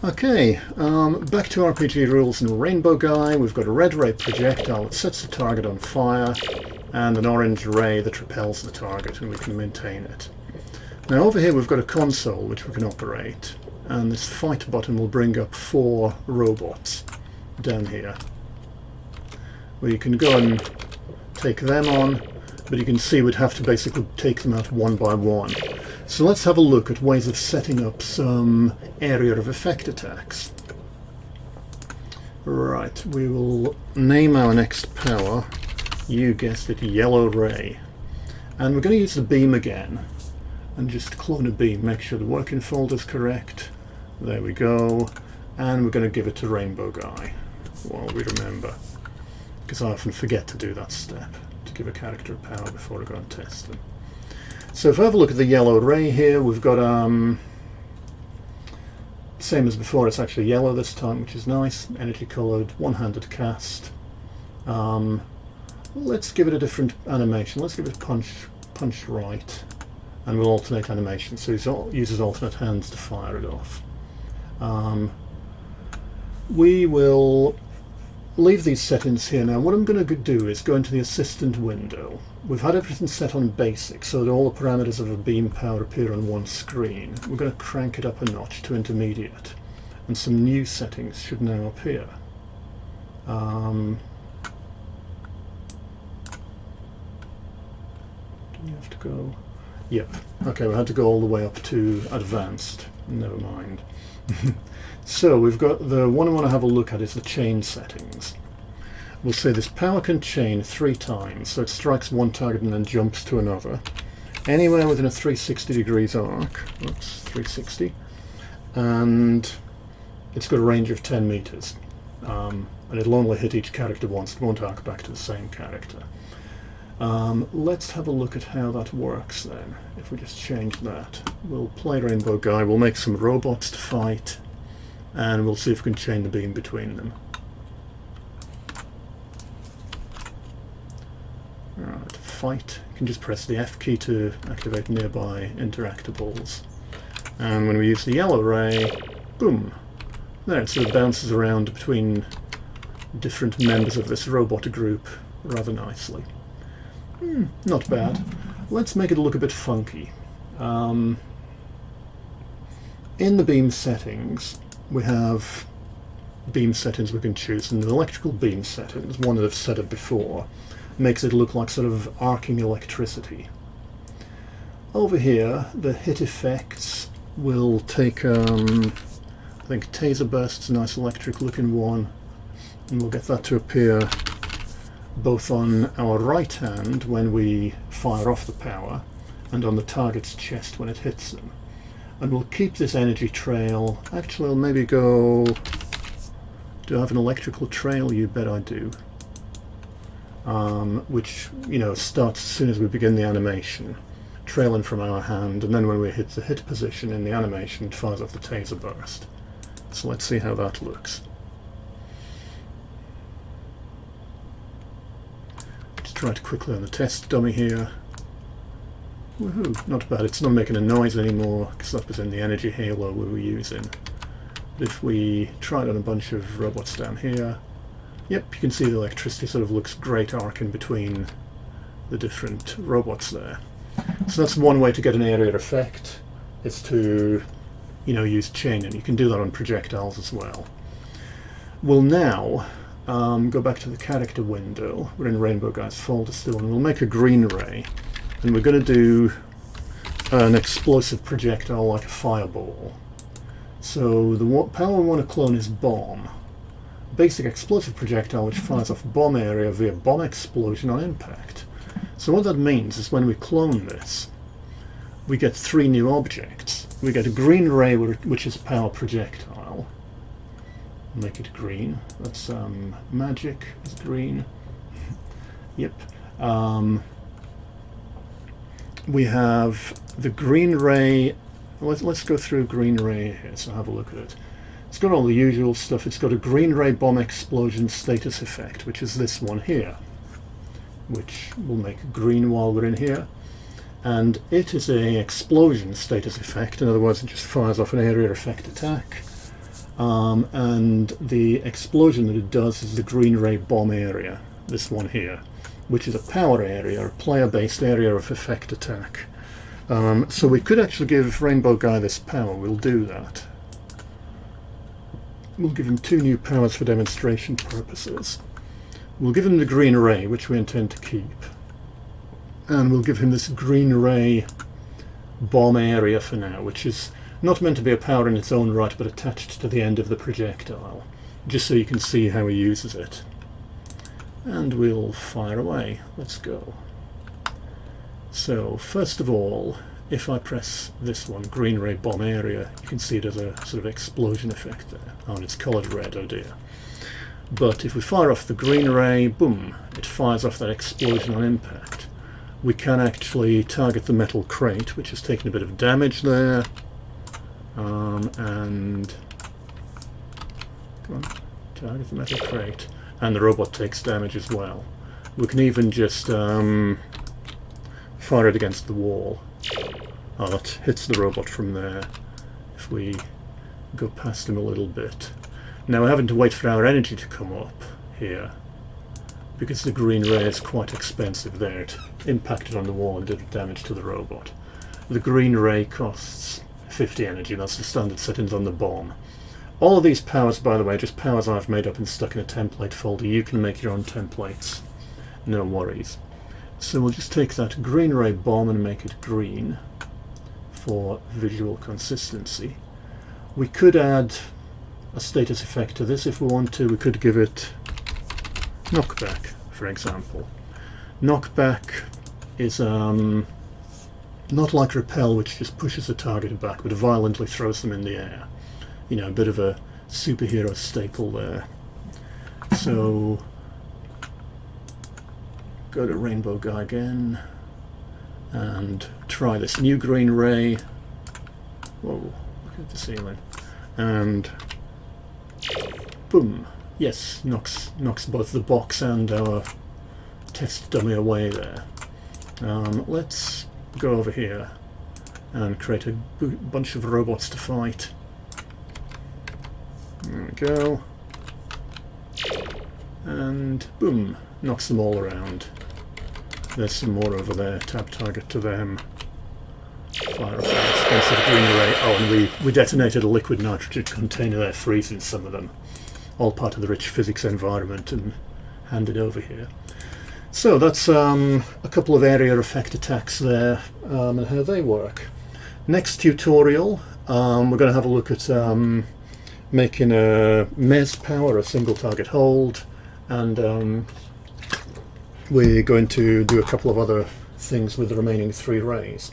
Okay, back to RPGRules and Rainbow Guy. We've got a red ray projectile that sets the target on fire, and an orange ray that repels the target, and we can maintain it. Now over here we've got a console which we can operate, and this fight button will bring up 4 robots down here, where you can go and take them on, but you can see we'd have to basically take them out one by one. So let's have a look at ways of setting up some area of effect attacks. Right, we will name our next power, you guessed it, Yellow Ray. And we're going to use the beam again, and just clone a beam, make sure the working folder's correct. There we go. And we're going to give it to Rainbow Guy, while we remember, because I often forget to do that step, to give a character a power before I go and test them. So if I have a look at the yellow ray here, we've got same as before, it's actually yellow this time, which is nice, energy coloured, one-handed cast. Let's give it a different animation. Let's give it punch right, and we'll alternate animation, so it uses alternate hands to fire it off. We will leave these settings here now. What I'm going to do is go into the assistant window. We've had everything set on basic so that all the parameters of a beam power appear on one screen. We're going to crank it up a notch to intermediate, and some new settings should now appear. Do we have to go? Yep. Okay, we had to go all the way up to advanced. Never mind. So we've got the one I want to have a look at is the chain settings. We'll say this power can chain 3 times, so it strikes one target and then jumps to another, anywhere within a 360 degrees arc. Oops, 360. And it's got a range of 10 meters. And it'll only hit each character once, it won't arc back to the same character. Let's have a look at how that works then. If we just change that, we'll play Rainbow Guy, we'll make some robots to fight, and we'll see if we can chain the beam between them. Right, fight. You can just press the F key to activate nearby interactables. And when we use the yellow ray, boom! There, it sort of bounces around between different members of this robot group rather nicely. Not bad. Let's make it look a bit funky. In the beam settings, we have beam settings we can choose, and the electrical beam settings, one that I've set up before, makes it look like sort of arcing electricity. Over here, the hit effects will take, I think Taser Burst's a nice electric looking one, and we'll get that to appear both on our right hand when we fire off the power, and on the target's chest when it hits them. And we'll keep this energy trail. Actually, I'll maybe go... Do I have an electrical trail? You bet I do. Which, you know, starts as soon as we begin the animation, trailing from our hand, and then when we hit the hit position in the animation, it fires off the Taser Burst. So let's see how that looks. Just try it quickly on the test dummy here. Woohoo, not bad. It's not making a noise anymore because that was in the energy halo we were using. But if we try it on a bunch of robots down here, yep, you can see the electricity sort of looks great arcing between the different robots there. So that's one way to get an area effect, is to, you know, use chaining. You can do that on projectiles as well. We'll now go back to the character window. We're in Rainbow Guy's folder still, and we'll make a green ray. And we're going to do an explosive projectile like a fireball. So the power we want to clone is bomb. Basic explosive projectile which fires off bomb area via bomb explosion on impact. So what that means is when we clone this, we get 3 new objects. We get a green ray, which is power projectile. Make it green. That's magic is green. Yep. We have the green ray. Let's go through green ray here, so have a look at it. It's got all the usual stuff. It's got a green ray bomb explosion status effect, which is this one here, which will make green while we're in here. And it is a explosion status effect. In other words, it just fires off an area effect attack. and the explosion that it does is the green ray bomb area, this one here, which is a power area, a player-based area of effect attack. So we could actually give Rainbow Guy this power. We'll do that. We'll give him 2 new powers for demonstration purposes. We'll give him the green ray, which we intend to keep. And we'll give him this green ray bomb area for now, which is not meant to be a power in its own right, but attached to the end of the projectile, just so you can see how he uses it. And we'll fire away. Let's go. So, first of all, if I press this one, green ray bomb area, you can see it as a sort of explosion effect there. Oh, and it's coloured red, oh dear. But if we fire off the green ray, boom, it fires off that explosion on impact. We can actually target the metal crate, which has taken a bit of damage there. And come on, target the metal crate. And the robot takes damage as well. We can even just fire it against the wall. Oh, that hits the robot from there. If we go past him a little bit. Now we're having to wait for our energy to come up here, because the green ray is quite expensive there. It impacted on the wall and did damage to the robot. The green ray costs 50 energy, that's the standard settings on the bomb. All of these powers, by the way, are just powers I've made up and stuck in a template folder. You can make your own templates, no worries. So we'll just take that green ray bomb and make it green for visual consistency. We could add a status effect to this if we want to. We could give it knockback, for example. Knockback is not like repel, which just pushes the target back, but violently throws them in the air. You know, a bit of a superhero staple there. So go to Rainbow Guy again and try this new green ray. Whoa, look at the ceiling. And boom, yes, knocks both the box and our test dummy away there. Let's go over here and create a bunch of robots to fight. There we go. And boom, knocks them all around. There's some more over there. Tab target to them. Fire off that expensive green ray. Oh, and we detonated a liquid nitrogen container there, freezing some of them. All part of the rich physics environment, and handed over here. So that's a couple of area effect attacks there, and how they work. Next tutorial, we're going to have a look at making a MES power, a single target hold, and we're going to do a couple of other things with the remaining 3 rays.